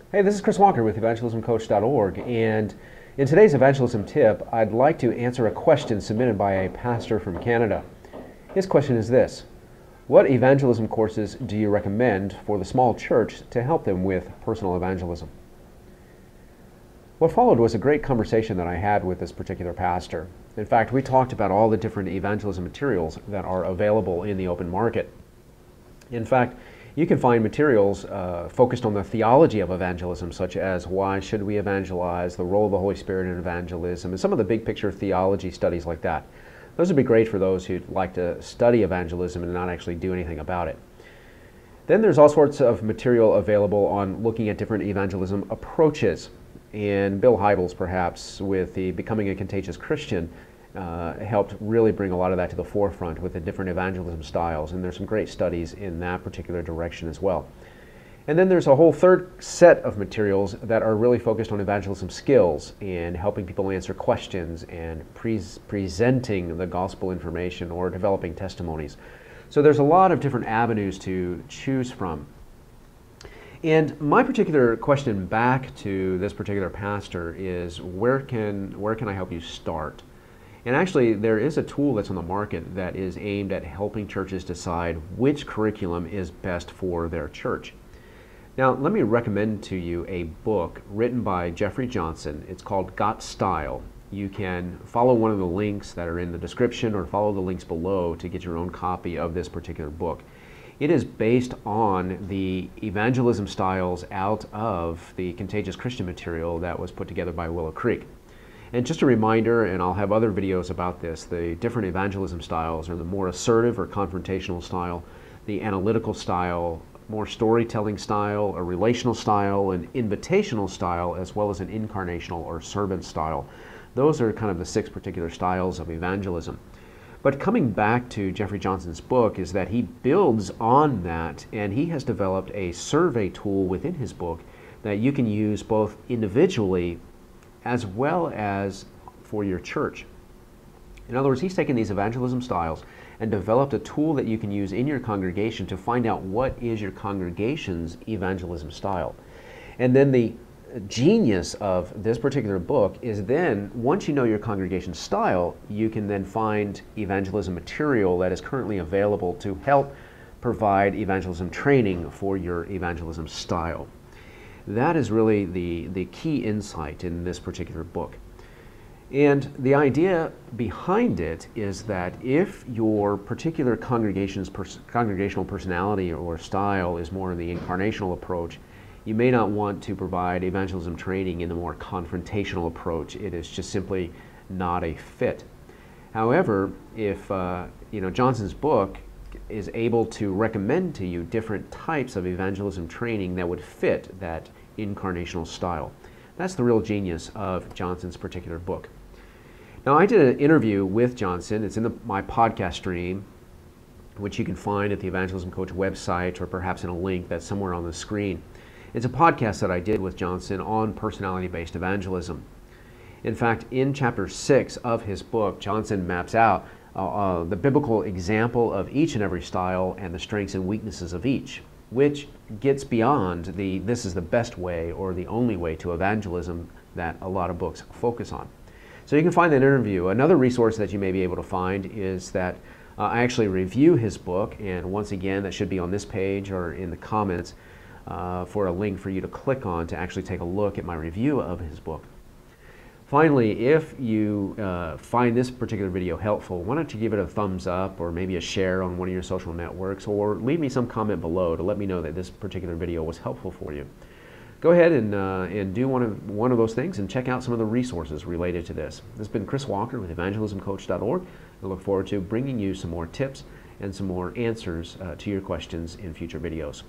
Hey, this is Chris Walker with Evangelismcoach.org, and in today's evangelism tip, I'd like to answer a question submitted by a pastor from Canada. His question is this: what evangelism courses do you recommend for the small church to help them with personal evangelism? What followed was a great conversation that I had with this particular pastor. In fact, we talked about all the different evangelism materials that are available in the open market. In fact, you can find materials focused on the theology of evangelism, such as why should we evangelize, the role of the Holy Spirit in evangelism, and some of the big picture theology studies like that. Those would be great for those who'd like to study evangelism and not actually do anything about it. Then there's all sorts of material available on looking at different evangelism approaches. And Bill Hybels, perhaps, with the Becoming a Contagious Christian, helped really bring a lot of that to the forefront with the different evangelism styles, and there's some great studies in that particular direction as well. And then there's a whole third set of materials that are really focused on evangelism skills and helping people answer questions and presenting the gospel information or developing testimonies. So there's a lot of different avenues to choose from. And my particular question back to this particular pastor is, where can I help you start? And actually, there is a tool that's on the market that is aimed at helping churches decide which curriculum is best for their church. Now, let me recommend to you a book written by Jeffrey Johnson. It's called Got Style. You can follow one of the links that are in the description or follow the links below to get your own copy of this particular book. It is based on the evangelism styles out of the Contagious Christian material that was put together by Willow Creek. And just a reminder, and I'll have other videos about this, the different evangelism styles are the more assertive or confrontational style, the analytical style, more storytelling style, a relational style, an invitational style, as well as an incarnational or servant style. Those are kind of the 6 particular styles of evangelism. But coming back to Jeffrey Johnson's book is that he builds on that, and he has developed a survey tool within his book that you can use both individually as well as for your church. In other words, he's taken these evangelism styles and developed a tool that you can use in your congregation to find out what is your congregation's evangelism style. And then the genius of this particular book is then, once you know your congregation's style, you can then find evangelism material that is currently available to help provide evangelism training for your evangelism style. That is really the key insight in this particular book. And the idea behind it is that if your particular congregational personality or style is more of the incarnational approach, you may not want to provide evangelism training in the more confrontational approach. It is just simply not a fit. However, if Johnson's book is able to recommend to you different types of evangelism training that would fit that incarnational style. That's the real genius of Johnson's particular book. Now, I did an interview with Johnson. It's in my podcast stream, which you can find at the Evangelism Coach website or perhaps in a link that's somewhere on the screen. It's a podcast that I did with Johnson on personality-based evangelism. In fact, in chapter 6 of his book, Johnson maps out the biblical example of each and every style and the strengths and weaknesses of each, which gets beyond this is the best way or the only way to evangelism that a lot of books focus on. So you can find that interview. Another resource that you may be able to find is that I actually review his book, and once again, that should be on this page or in the comments for a link for you to click on to actually take a look at my review of his book. Finally, if you find this particular video helpful, why don't you give it a thumbs up or maybe a share on one of your social networks, or leave me some comment below to let me know that this particular video was helpful for you. Go ahead and do one of those things and check out some of the resources related to this. This has been Chris Walker with Evangelismcoach.org. I look forward to bringing you some more tips and some more answers to your questions in future videos.